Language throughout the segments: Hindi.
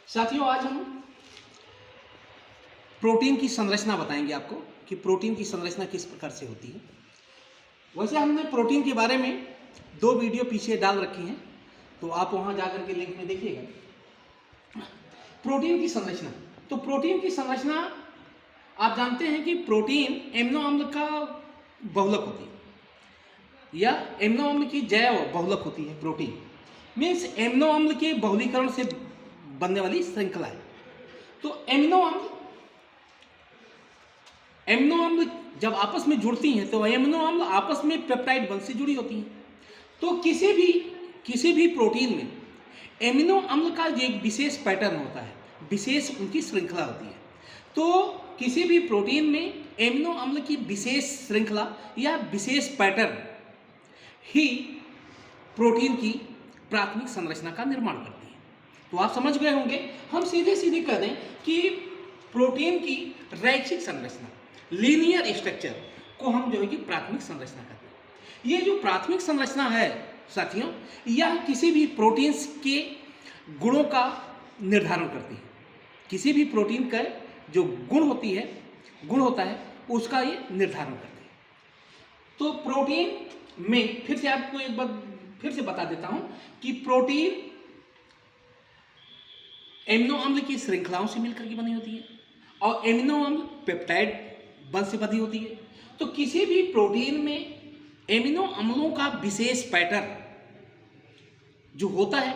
साथियों, आज हम प्रोटीन की संरचना बताएंगे आपको कि प्रोटीन की संरचना किस प्रकार से होती है। वैसे हमने प्रोटीन के बारे में 2 वीडियो पीछे डाल रखी हैं, तो आप वहां जाकर के लिंक में देखिएगा। प्रोटीन की संरचना, तो प्रोटीन की संरचना आप जानते हैं कि प्रोटीन एमिनो अम्ल का बहुलक होती है या एमिनो अम्ल की जैव बहुलक होती है। प्रोटीन मीन्स एमिनो अम्ल के बहुलीकरण से बनने वाली श्रृंखला है। तो एमिनो अम्ल जब आपस में जुड़ती हैं तो एमिनो अम्ल आपस में पेप्टाइड बंध से जुड़ी होती हैं। तो किसी भी प्रोटीन में एमिनो अम्ल का जो एक विशेष पैटर्न होता है, विशेष उनकी श्रृंखला होती है। तो किसी भी प्रोटीन में एमिनो अम्ल की विशेष श्रृंखला या विशेष पैटर्न ही प्रोटीन की प्राथमिक संरचना का निर्माण करती है। तो आप समझ गए होंगे। हम सीधे कह दें कि प्रोटीन की रैखिक संरचना, लीनियर स्ट्रक्चर को हम जो है कि प्राथमिक संरचना कहते हैं। ये जो प्राथमिक संरचना है साथियों, यह किसी भी प्रोटीन के गुणों का निर्धारण करती है। किसी भी प्रोटीन का जो गुण होता है उसका ये निर्धारण करती है। तो प्रोटीन में फिर से आपको एक बार फिर से बता देता हूं कि प्रोटीन एमिनो अम्ल की श्रृंखलाओं से मिलकर के बनी होती है और एमिनो अम्ल पेप्टाइड बंध से बनी होती है। तो किसी भी प्रोटीन में एमिनो अम्लों का विशेष पैटर्न जो होता है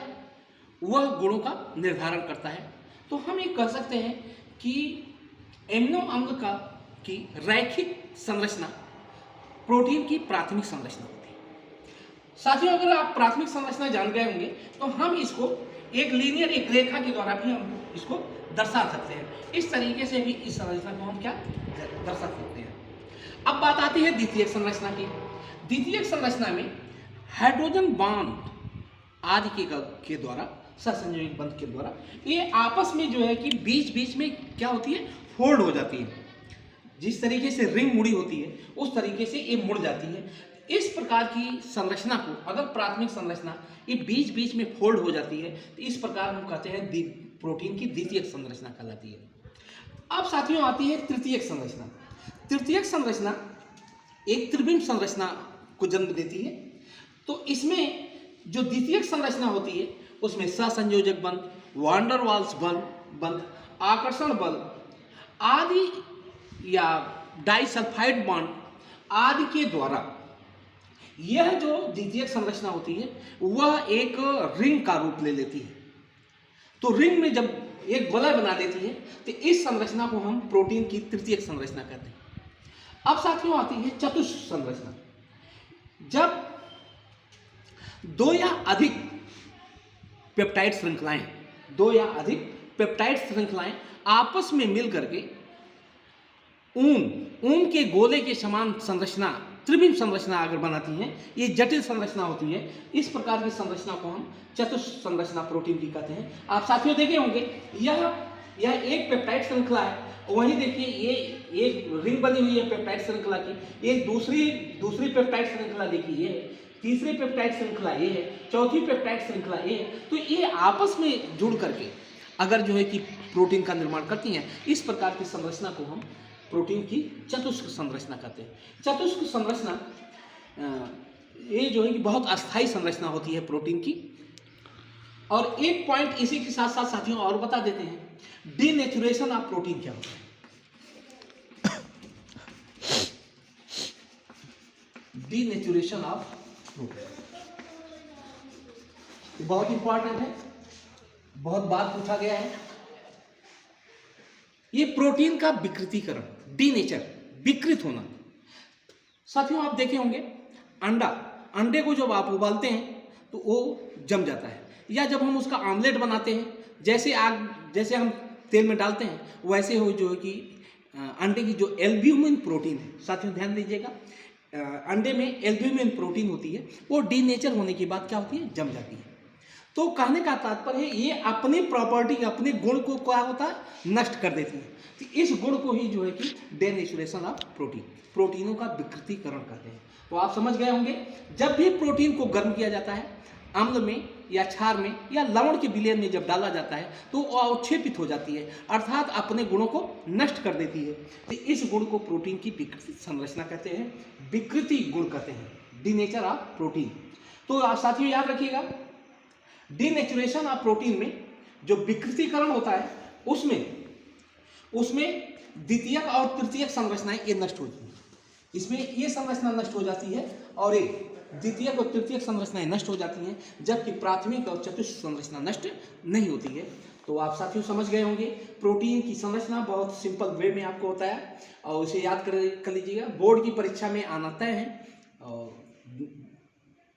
वह गुणों का निर्धारण करता है। तो हम ये कह सकते हैं कि एमिनो अम्ल की रैखिक संरचना प्रोटीन की प्राथमिक संरचना होती है। साथियों, अगर आप प्राथमिक संरचना जान गए होंगे तो हम इसको एक लीनियर, एक रेखा के द्वारा भी हम इसको दर्शा सकते हैं। इस तरीके से भी इस संरचना को हम क्या दर्शा सकते हैं। अब बात आती है द्वितीयक संरचना की। द्वितीयक संरचना में हाइड्रोजन बॉन्ड आदि के द्वारा, सहसंयोजक बंध के द्वारा ये आपस में जो है कि बीच में क्या होती है, फोल्ड हो जाती है। जिस तरीके से रिंग मुड़ी होती है उस तरीके से ये मुड़ जाती है। इस प्रकार की संरचना को, अगर प्राथमिक संरचना ये बीच में फोल्ड हो जाती है, तो इस प्रकार हम कहते हैं प्रोटीन की द्वितीयक संरचना कहलाती है। अब साथियों आती है तृतीयक संरचना। तृतीयक संरचना एक त्रिविम संरचना को जन्म देती है। तो इसमें जो द्वितीयक संरचना होती है उसमें सहसंयोजक बंध, वांडर वाल्स बंध, आकर्षण बल आदि या डाइसल्फाइड बॉन्ड आदि के द्वारा यह जो द्वितीयक संरचना होती है वह एक रिंग का रूप ले लेती है। तो रिंग में जब एक वलय बना देती है तो इस संरचना को हम प्रोटीन की तृतीयक संरचना कहते हैं। अब साथियों आती है चतुष्क संरचना। जब 2 या अधिक पेप्टाइड श्रृंखलाएं आपस में मिल करके ऊन के गोले के समान संरचना, त्रिविम संरचना अगर बनाती हैं, ये जटिल संरचना होती है। इस प्रकार की संरचना को हम चतुष्क संरचना प्रोटीन की कहते हैं। आप साथियों देखे होंगे यह एक पेप्टाइड श्रृंखला है। वहीं देखिए ये एक रिंग बनी हुई है पेप्टाइड श्रृंखला की। एक दूसरी पेप्टाइड श्रृंखला देखिए ये है, तीसरी पेप्टाइड श्रृंखला ये है, चौथी पेप्टाइड श्रृंखला ये है। तो ये आपस में जुड़ करके अगर जो है कि प्रोटीन का निर्माण करती हैं, इस प्रकार की संरचना को हम प्रोटीन की चतुष्क संरचना कहते हैं। चतुष्क संरचना ये जो है कि बहुत अस्थायी संरचना होती है प्रोटीन की। और एक पॉइंट इसी के साथ साथ साथियों और बता देते हैं, डीनेचुरेशन ऑफ प्रोटीन क्या होता है। डीनेचुरेशन ऑफ प्रोटीन बहुत इंपॉर्टेंट है, बहुत बार पूछा गया है। ये प्रोटीन का विकृतीकरण, डीनेचर, विकृत होना। साथियों आप देखे होंगे अंडे को जब आप उबालते हैं तो वो जम जाता है, या जब हम उसका आमलेट बनाते हैं, जैसे हम तेल में डालते हैं वैसे हो जो है कि अंडे की जो एल्ब्यूमिन प्रोटीन है, साथियों ध्यान दीजिएगा, अंडे में एल्ब्यूमिन प्रोटीन होती है, वो डीनेचर होने के बाद क्या होती है, जम जाती है। तो कहने का तात्पर्य है ये अपनी प्रॉपर्टी, अपने गुण को क्या होता है, नष्ट कर देती है। तो इस गुण को ही जो है कि डेनेचुरेशन ऑफ प्रोटीनों का विकृतीकरण कहते हैं। तो आप समझ गए होंगे, जब भी प्रोटीन को गर्म किया जाता है अम्ल में या क्षार में या लवण के विलयन में जब डाला जाता है तो वो अवक्षेपित हो जाती है, अर्थात अपने गुणों को नष्ट कर देती है। तो इस गुण को प्रोटीन की विकृति संरचना कहते हैं, विकृति गुण कहते हैं, डीनेचर ऑफ प्रोटीन। तो आप साथियों याद रखिएगा, डीनेचुरेशन ऑफ प्रोटीन में जो विकृतीकरण होता है उसमें द्वितीयक और तृतीयक संरचनाएं ये नष्ट होती हैं। इसमें ये संरचना नष्ट हो जाती है और एक द्वितीयक और तृतीयक संरचनाएं नष्ट हो जाती हैं, जबकि प्राथमिक और चतुर्थ संरचना नष्ट नहीं होती है। तो आप साथियों समझ गए होंगे, प्रोटीन की संरचना बहुत सिंपल वे में आपको होता है और उसे याद कर लीजिएगा। बोर्ड की परीक्षा में आना तय है और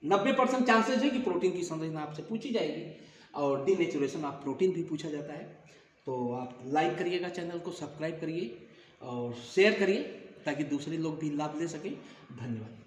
90% चांसेस है कि प्रोटीन की संरचना आपसे पूछी जाएगी और डीनेचुरेशन ऑफ प्रोटीन भी पूछा जाता है। तो आप लाइक करिएगा, चैनल को सब्सक्राइब करिए और शेयर करिए ताकि दूसरे लोग भी लाभ ले सकें। धन्यवाद।